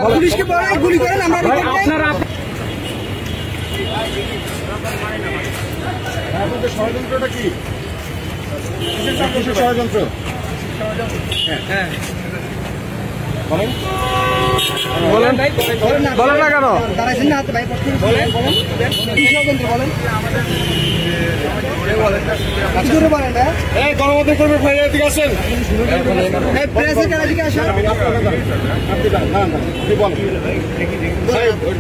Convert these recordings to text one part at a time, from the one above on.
পুলিশকে গুলি করেন আপনারা ষড়যন্ত্রটা কি ষড়যন্ত্র বলেন বলেন বলেন না কেন দাঁড়াইছেন না হাতে ভাই বলেন বলেন জোরে বলেন এই গণমাধ্যম কর্মী ভাই এদিকে আসেন এই প্রেসের কাছে এদিকে আসেন আপনি বলেন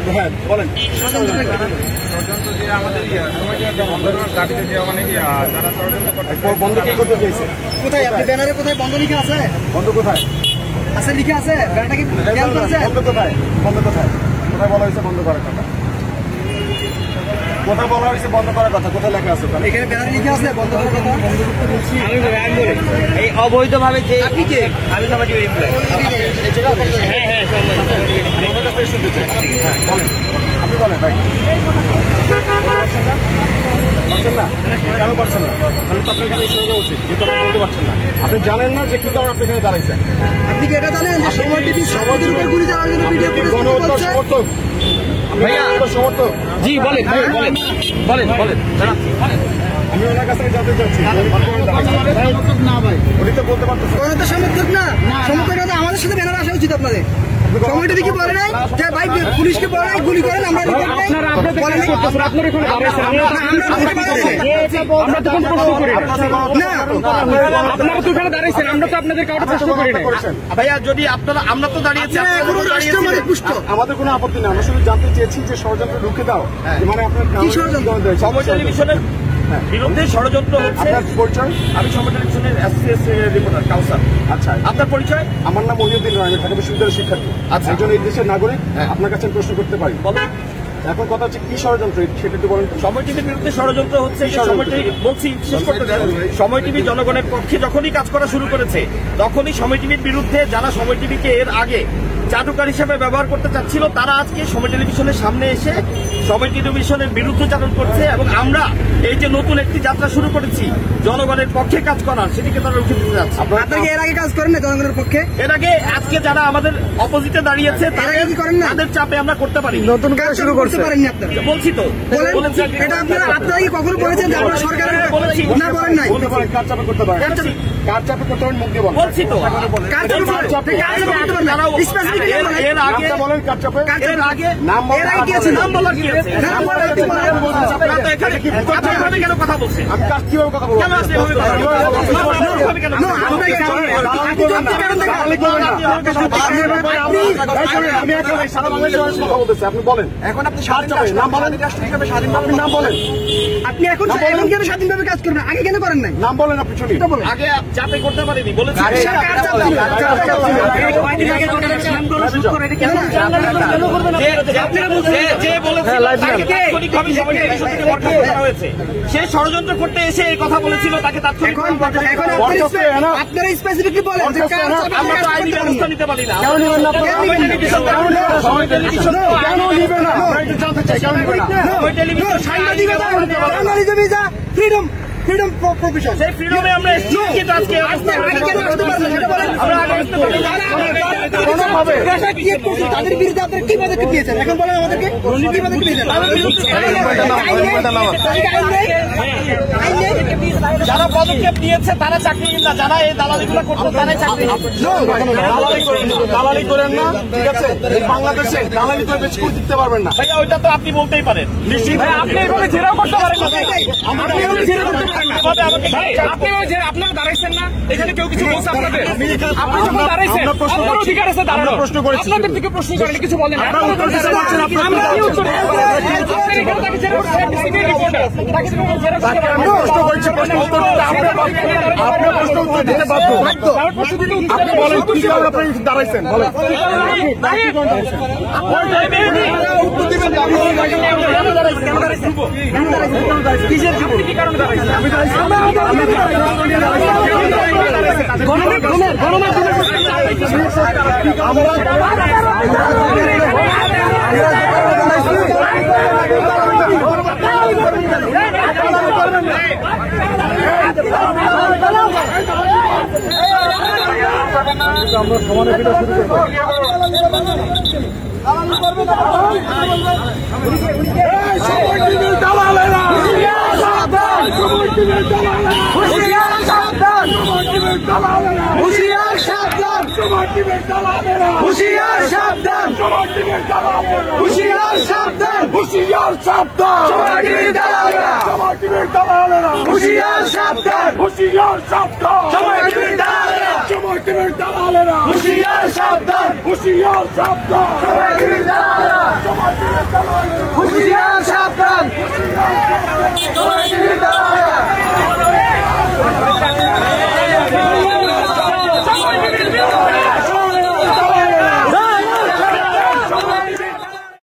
হ্যাঁ বলেন ষড়যন্ত্র যে আমাদের আন্দোলনের দাবিতে যে মানে যারা ষড়যন্ত্র বন্ধ কি করতে চাইছে কোথায় আপনি ব্যানারে কোথায় বন্ধ লিখা আছে বন্ধ কোথায় আছে লিখা আছে ব্যানারটা কি খেয়াল করেছেন বন্ধ কোথায় কোথায় বলা হয়েছে বন্ধ করার কথা কোথায় বলা হয়েছে বন্ধ করার কথা কোথায় লেখা আছে এখানে ব্যানারে লিখা আছে বন্ধ করার কথা এই অবৈধভাবে যে আপনি কে আমি সমাজে আপনি বলেন ভাই পারছেন না কেন পারছেন না তাহলে তো আপনার এখানে এসে উচিত যেহেতু আপনি বলতে পারছেন না আপনি জানেন না যে কি কারণ আপনি এখানে দাঁড়াইছেন আপনি কি এটা জানেন যে সময় টিভি সমাজের উপর গুলি চালানোর জন্য ভিডিও করে গণহত্যার সমর্থক ভাইয়া সমর্থক জি বলেন বলেন আমি ওনার কাছ থেকে জানতে চাচ্ছি না ভাই উনি তো বলতে পারতেছেন ওরা তো সমর্থক না সমর্থক না আমাদের সাথে ব্যানার আসা উচিত আপনাদের সময়টা কি বলে নাই যে ভাই পুলিশকে বলে নাই গুলি করেন আমরা ভাইয়া যদি আপনারা আমরা তো দাঁড়িয়েছি আমাদের কোনো আপত্তি না আমরা শুধু জানতে চেয়েছি যে ষড়যন্ত্র রুখে দাও মানে আপনার সময় টেলিভিশনের বিরুদ্ধে ষড়যন্ত্র হচ্ছে পরিচয় আমি সময় টেলিভিশনের এসসিএস রিপোর্টার কাউসার আচ্ছা আপনার পরিচয় আমার নাম মহিউদ্দিন রায় আমি ঢাকা বিশ্ববিদ্যালয়ের শিক্ষার্থী আচ্ছা একজন এই দেশের নাগরিক আপনার কাছে প্রশ্ন করতে পারি বলুন এখন কথা হচ্ছে কি ষড়যন্ত্র সেটা একটু বলেন সময় টিভির বিরুদ্ধে ষড়যন্ত্র হচ্ছে সময় টিভি বলছি শেষ করতে দেন সময় টিভি জনগণের পক্ষে যখনই কাজ করা শুরু করেছে তখনই সময় টিভির বিরুদ্ধে যারা সময় টিভিকে এর আগে চাটুকার হিসেবে ব্যবহার করতে চাচ্ছিল তারা আজকে সময় টেলিভিশনের সামনে এসে সময় টেলিভিশনের বিরুদ্ধচারণ করছে এবং আমরা এই যে নতুন একটি যাত্রা শুরু করেছি জনগণের পক্ষে কাজ করার সেটিকে তারা রুখে দিতে যাচ্ছে আপনারা এর আগে কাজ করেন না জনগণের পক্ষে এর আগে আজকে যারা আমাদের অপোজিটে দাঁড়িয়েছে তারা কি করেন না তাদের চাপে আমরা করতে পারি নতুন কাজ শুরু করতে পারেননি আপনারা বলছি তো এটা আপনারা কি কখনো বলেছেন যে আপনারা সরকারের না বলেন নাই কার চাপে করতে পারেন কার চাপে করতে পারেন মুখ দিয়ে বলেন বলছি তো কার চাপে এর আগে বলেন কার চাপে এর আগে নাম বলার কি আছে আপনারা কেন কথা বলছেন আমি কাজ কিভাবে কথা বলবো আপনি বলেন এখন আপনি নাম বলেন আপনি নাম বলেন আপনি এখন কেন স্বাধীনভাবে কাজ করবেন আগে কেন করেন নাই নাম বলেন আপনি ছবি আগে চাপে করতে পারিনি বলেছি সে ষড়যন্ত্র করতে এসে এই কথা বলেছিল তাকে তাৎক্ষণিক আপনারা স্পেসিফিকলি বলেন আমরা তো আইনি ব্যবস্থা নিতে পারি না ফ্রিডম ফ্রিডম প্রফেশন সেই ফ্রিডমে আমরা এসেছি কিন্তু আজকে তাদের বিরুদ্ধে আপনারা কি পদক্ষেপ নিয়েছেন এখন বলেন আমাদেরকে কি পদক্ষেপ নিয়েছেন যারা পদক্ষেপ নিয়েছে তারা চাকরি না যারা এই দালালিগুলো করতো তারাই চাকরি দালালি করেন না ঠিক আছে বাংলাদেশে দালালি করে বেশি করে দিতে পারবেন না ভাইয়া ওইটা তো আপনি বলতেই পারেন নিশ্চিত আপনি এভাবে জেরাও করতে পারেন আপনারা দাঁড়াইছেন না এখানে কেউ কিছু বলছে আপনাদের আপনি যখন দাঁড়াইছেন আপনার অধিকার আছে দাঁড়ানো প্রশ্ন করেছি আপনাদের থেকে প্রশ্ন করেন কিছু বলেন আপনি বলেন আপনি দাঁড়াইছেন বলেন আমরা আমরা সমানে ফিরে শুরু করবো। হুশিয়ার সাবধান, হুশিয়ার সাবধান, হুশিয়ার সাবধান, হুশিয়ার সাবধান, হুশিয়ার সাবধান, হুশিয়ার সাবধান, হুশিয়ার সাবধান,